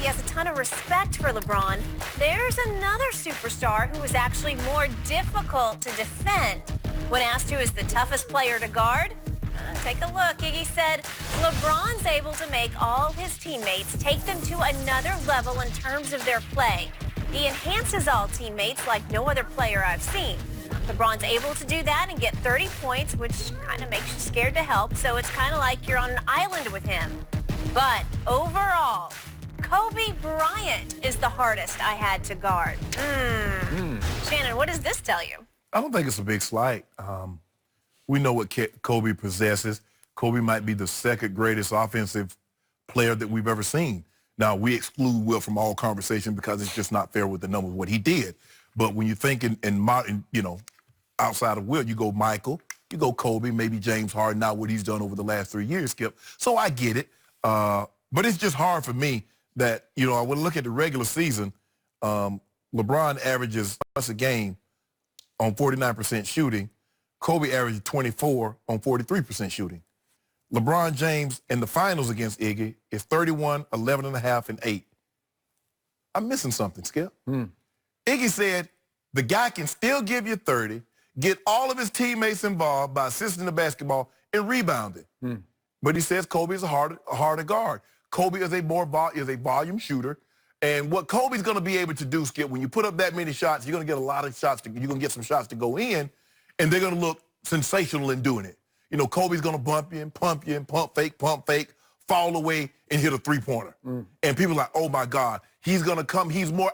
he has a ton of respect for LeBron, there's another superstar who is actually more difficult to defend. When asked who is the toughest player to guard, take a look. Iggy said LeBron's able to make all his teammates take them to another level in terms of their play. He enhances all teammates like no other player I've seen. LeBron's able to do that and get 30 points, which kind of makes you scared to help. So it's kind of like you're on an island with him. But overall, Kobe Bryant is the hardest I had to guard. Shannon, what does this tell you? I don't think it's a big slight. We know what Kobe possesses. Kobe might be the second greatest offensive player that we've ever seen. Now, we exclude Will from all conversation because it's just not fair with the numbers of what he did. But when you think in modern, outside of Will, you go Michael, you go Kobe, maybe James Harden, not what he's done over the last 3 years, Skip. So I get it. But it's just hard for me that, I would look at the regular season. LeBron averages plus a game on 49% shooting. Kobe averaged 24 on 43% shooting. LeBron James in the finals against Iggy is 31, 11.5, and 8. I'm missing something, Skip. Iggy said the guy can still give you 30, get all of his teammates involved by assisting the basketball and rebounding. But he says Kobe is a harder guard. Kobe is a volume shooter. And what Kobe's going to be able to do, Skip, when you put up that many shots, you're going to get a lot of shots. You're going to get some shots to go in, and they're going to look sensational in doing it. Kobe's going to pump you, pump fake, fall away, and hit a three-pointer. And people are like, oh, my God, he's going to come. He's more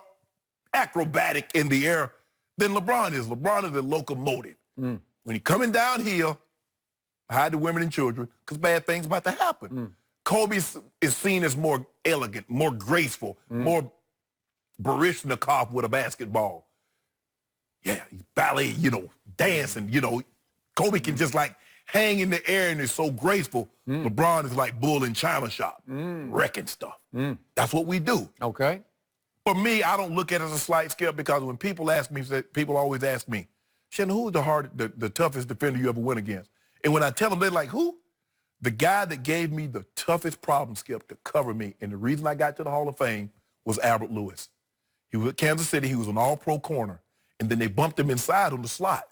acrobatic in the air than LeBron is. LeBron is a locomotive. When he's coming downhill, hide the women and children, because bad things about to happen. Kobe is seen as more elegant, more graceful, more Baryshnikov with a basketball. Yeah, he's ballet, dancing, Kobe can just hang in the air and is so graceful. LeBron is like bull in china shop, wrecking stuff. That's what we do. Okay. For me, I don't look at it as a slight scale because when people ask me, people always ask me, Shannon, who's the toughest defender you ever went against? And when I tell them, they're like, who? The guy that gave me the toughest problem, Skip, to cover me, and the reason I got to the Hall of Fame was Albert Lewis. He was at Kansas City. He was an all-pro corner. And then they bumped him inside on the slot.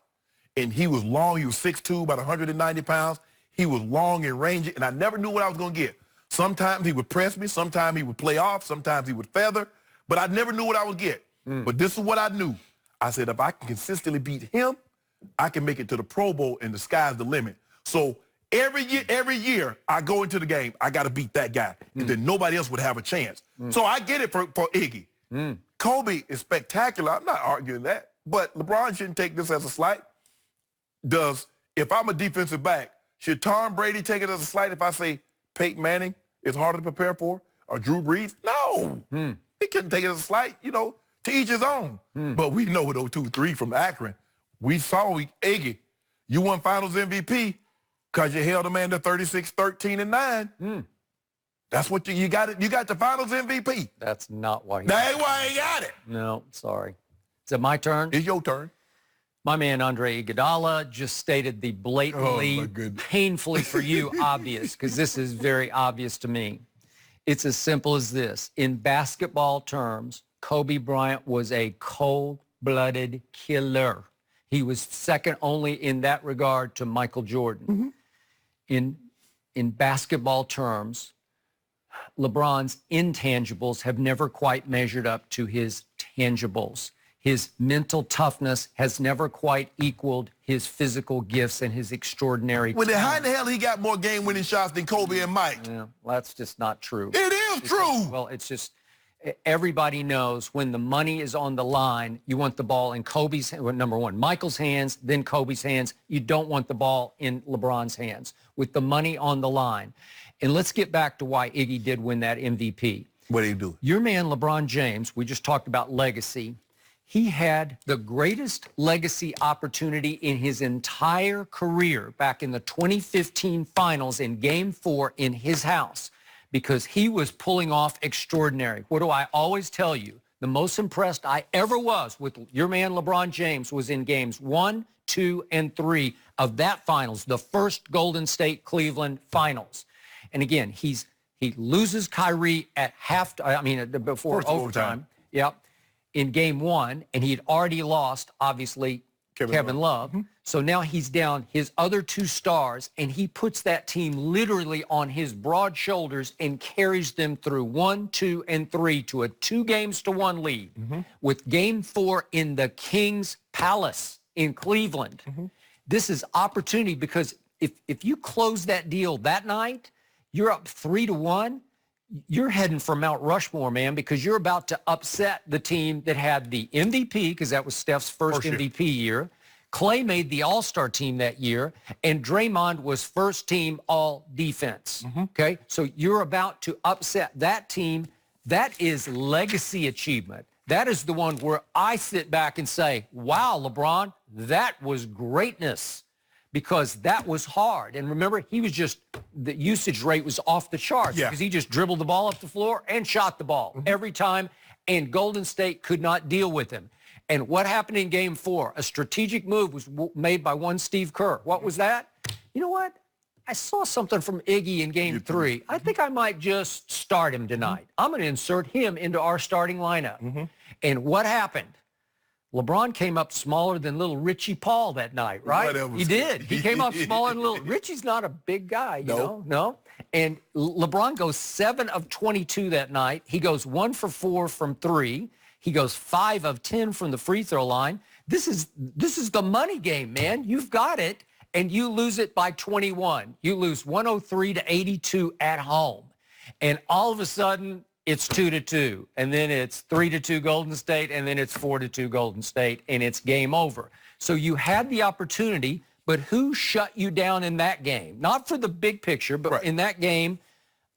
And he was long. He was 6'2", about 190 pounds. He was long and rangy, and I never knew what I was going to get. Sometimes he would press me. Sometimes he would play off. Sometimes he would feather. But I never knew what I would get. But this is what I knew. I said, if I can consistently beat him, I can make it to the Pro Bowl, and the sky's the limit. So every year I go into the game, I got to beat that guy, and then nobody else would have a chance. So I get it for Iggy. Kobe is spectacular. I'm not arguing that. But LeBron shouldn't take this as a slight. If I'm a defensive back, should Tom Brady take it as a slight if I say Peyton Manning is harder to prepare for, or Drew Brees? No. He couldn't take it as a slight, to each his own. But we know those 2-3 from Akron. We saw Iggy. You won Finals MVP because you held a man to 36, 13, and 9. That's what you got. You got the Finals MVP. That's not why. That's why he got it. No, sorry. Is it my turn? It's your turn. My man Andre Iguodala just stated the blatantly, painfully for you obvious, because this is very obvious to me. It's as simple as this. In basketball terms, Kobe Bryant was a cold-blooded killer. He was second only in that regard to Michael Jordan. In basketball terms, LeBron's intangibles have never quite measured up to his tangibles. His mental toughness has never quite equaled his physical gifts and his extraordinary Well, then how in the hell he got more game-winning shots than Kobe and Mike? Yeah, well, that's just not true. It is true. Well, it's just everybody knows when the money is on the line, you want the ball in Kobe's, number one, Michael's hands, then Kobe's hands. You don't want the ball in LeBron's hands with the money on the line. And let's get back to why Iggy did win that MVP. What did he do? Your man, LeBron James, we just talked about legacy. He had the greatest legacy opportunity in his entire career back in the 2015 finals in Game 4 in his house because he was pulling off extraordinary. What do I always tell you? The most impressed I ever was with your man LeBron James was in Games 1, 2, and 3 of that finals, the first Golden State Cleveland finals. And again, he's He loses Kyrie at before overtime. Yep. In game 1, and he had already lost, obviously, Kevin Love. So now he's down his other 2 stars, and he puts that team literally on his broad shoulders and carries them through 1, 2, and 3 to a 2-1 lead with game 4 in the King's Palace in Cleveland. This is opportunity because if you close that deal that night, you're up 3-1. You're heading for Mount Rushmore, man, because you're about to upset the team that had the MVP, because that was Steph's first MVP year. Clay made the All-Star team that year, and Draymond was first team all-defense, okay? So you're about to upset that team. That is legacy achievement. That is the one where I sit back and say, wow, LeBron, that was greatness, because that was hard. And remember, the usage rate was off the charts because he just dribbled the ball up the floor and shot the ball every time, and Golden State could not deal with him. And what happened in game 4? A strategic move was made by one Steve Kerr. What was that? You know what? I saw something from Iggy in game 3. I think I might just start him tonight. I'm going to insert him into our starting lineup. And what happened? LeBron came up smaller than little Richie Paul that night, right? He did. He came up smaller than little. Richie's not a big guy, you know? No. And LeBron goes 7 of 22 that night. He goes 1 for 4 from 3. He goes 5 of 10 from the free throw line. This is the money game, man. You've got it, and you lose it by 21. You lose 103-82 at home. And all of a sudden, it's 2-2, and then it's 3-2 Golden State, and then it's 4-2 Golden State, and it's game over. So you had the opportunity, but who shut you down in that game? Not for the big picture, but in that game,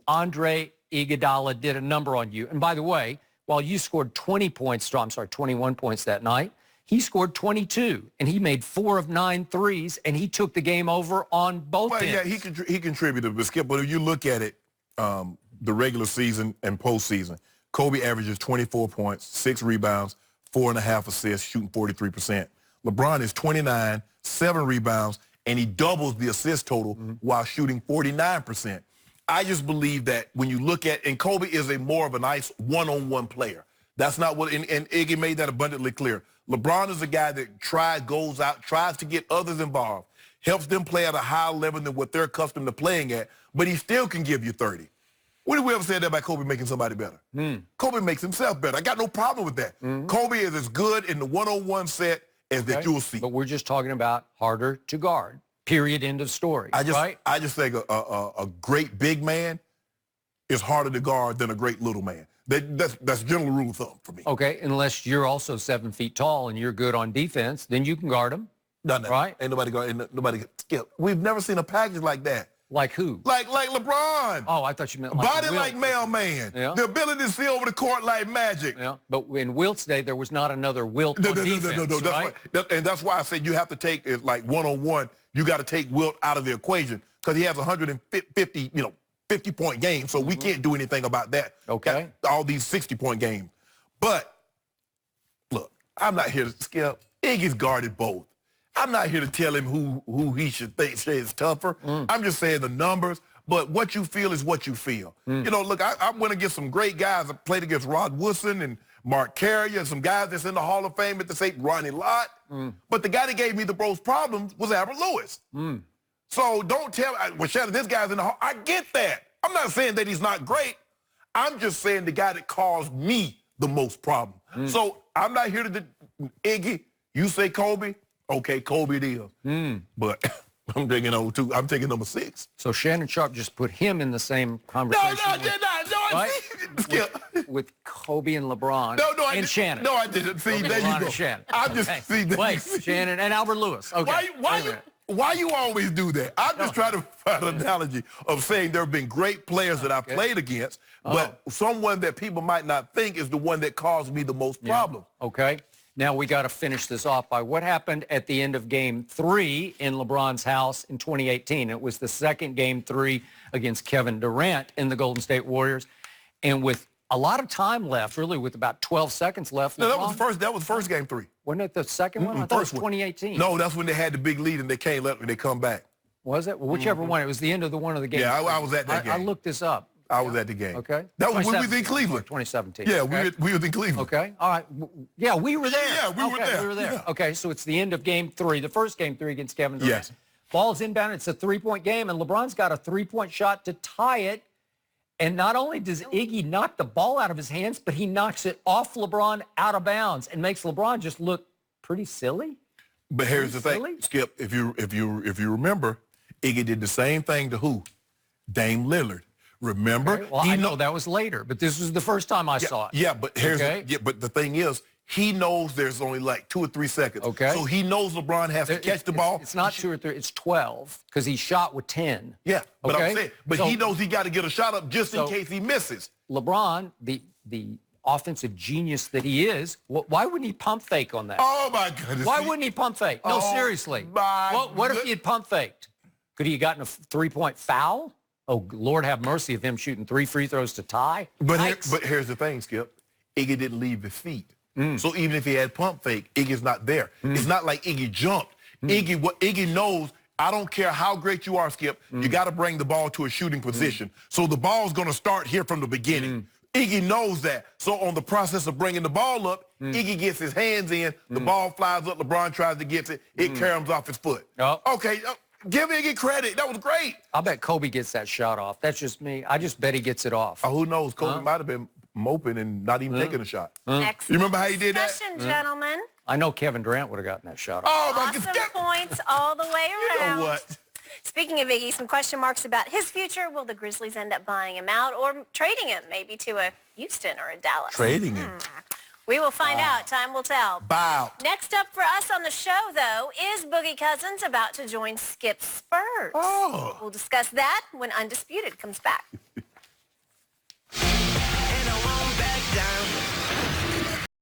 Andre Iguodala did a number on you. And by the way, while you scored 21 points that night, he scored 22, and he made 4 of 9 threes, and he took the game over on both ends. Yeah, he contributed, but Skip, but if you look at it, the regular season and postseason, Kobe averages 24 points, 6 rebounds, 4.5 assists, shooting 43%. LeBron is 29, 7 rebounds, and he doubles the assist total while shooting 49%. I just believe that when you look at, and Kobe is more of a nice one-on-one player. That's not what, and Iggy made that abundantly clear. LeBron is a guy that goes out, tries to get others involved, helps them play at a higher level than what they're accustomed to playing at, but he still can give you 30. When did we ever say that about Kobe making somebody better? Kobe makes himself better. I got no problem with that. Kobe is as good in the one-on-one set as that you'll see. But we're just talking about harder to guard. Period. End of story. I just think a great big man is harder to guard than a great little man. That's general rule of thumb for me. Okay, unless you're also 7 feet tall and you're good on defense, then you can guard him. Right? Ain't nobody guard. Nobody. Skip. We've never seen a package like that. Like who? Like LeBron. Oh, I thought you meant like body like Mailman. Yeah. The ability to see over the court like Magic. Yeah. But in Wilt's day, there was not another Wilt on defense, No. Right? And that's why I said you have to take it like one-on-one. You got to take Wilt out of the equation because he has 150, 50-point games. So we can't do anything about that. Okay. All these 60-point games. But look, I'm not here to Skip. Iggy's guarded both. I'm not here to tell him who he should think is tougher. I'm just saying the numbers. But what you feel is what you feel. Look, I'm going to get some great guys. I played against Rod Woodson and Mark Carrier and some guys that's in the Hall of Fame at the same Ronnie Lott. But the guy that gave me the most problems was Albert Lewis. So don't tell well, Shannon, this guy's in the Hall. I get that. I'm not saying that he's not great. I'm just saying the guy that caused me the most problem. So I'm not here to Iggy. You say Kobe. Okay, Kobe it is. But I'm taking number 2. I'm taking number 6. So Shannon Sharp just put him in the same conversation. With Kobe and LeBron and Shannon. No, I didn't. See, there you go. Shannon. I'm just Shannon and Albert Lewis. Okay. Why you always do that? I'm just trying to find an analogy of saying there have been great players that I've played against, but someone that people might not think is the one that caused me the most problems. Okay. Now we got to finish this off by what happened at the end of Game 3 in LeBron's house in 2018. It was the second Game 3 against Kevin Durant in the Golden State Warriors. And with a lot of time left, really with about 12 seconds left. No, that was first Game 3. Wasn't it the second one? I thought it was 2018. No, that's when they had the big lead and they can't let they come back. Was it? Well, whichever one. It was the end of the one of the games. Yeah, I was at that game. I looked this up. I was at the game. Okay. That was when we was in Cleveland. 2017. Yeah, okay. we was in Cleveland. Okay. All right. Yeah, we were there. Yeah, we were there. We were there. Yeah. Okay, so it's the end of game 3, the first game 3 against Kevin Durant. Yes. Ball's inbound. It's a 3-point game, and LeBron's got a 3-point shot to tie it. And not only does Iggy knock the ball out of his hands, but he knocks it off LeBron out of bounds and makes LeBron just look pretty silly. But here's the thing, Skip. If you remember, Iggy did the same thing to who? Dame Lillard. Remember? Okay. Well, I know that was later, but this was the first time I saw it. Yeah, but but the thing is, he knows there's only like 2 or 3 seconds. Okay. So he knows LeBron has to catch the ball. It's not 2 or 3. It's 12 because he shot with 10. Yeah, but okay? I'm saying, he knows he got to get a shot up just in case he misses. LeBron, the offensive genius that he is, why wouldn't he pump fake on that? Oh, my goodness. Why wouldn't he pump fake? No, seriously. What if he had pump faked? Could he have gotten a 3-point foul? Oh, Lord have mercy of him shooting 3 free throws to tie. But here's the thing, Skip. Iggy didn't leave his feet. So even if he had pump fake, Iggy's not there. It's not like Iggy jumped. Iggy knows, I don't care how great you are, Skip, you got to bring the ball to a shooting position. So the ball's going to start here from the beginning. Iggy knows that. So on the process of bringing the ball up, Iggy gets his hands in, the ball flies up, LeBron tries to get it, it caroms off his foot. Oh. Okay, give Iggy credit. That was great. I bet Kobe gets that shot off. That's just me. I just bet he gets it off. Who knows? Kobe might have been moping and not even taking a shot. Excellent. You remember how he did that? Discussion, gentlemen. I know Kevin Durant would have gotten that shot off. Oh, my Awesome God. points all the way around. You know what? Speaking of Iggy, some question marks about his future. Will the Grizzlies end up buying him out or trading him maybe to a Houston or a Dallas? Trading him. We will find out. Time will tell. Bow. Next up for us on the show, though, is Boogie Cousins about to join Skip's Spurs. Oh. We'll discuss that when Undisputed comes back.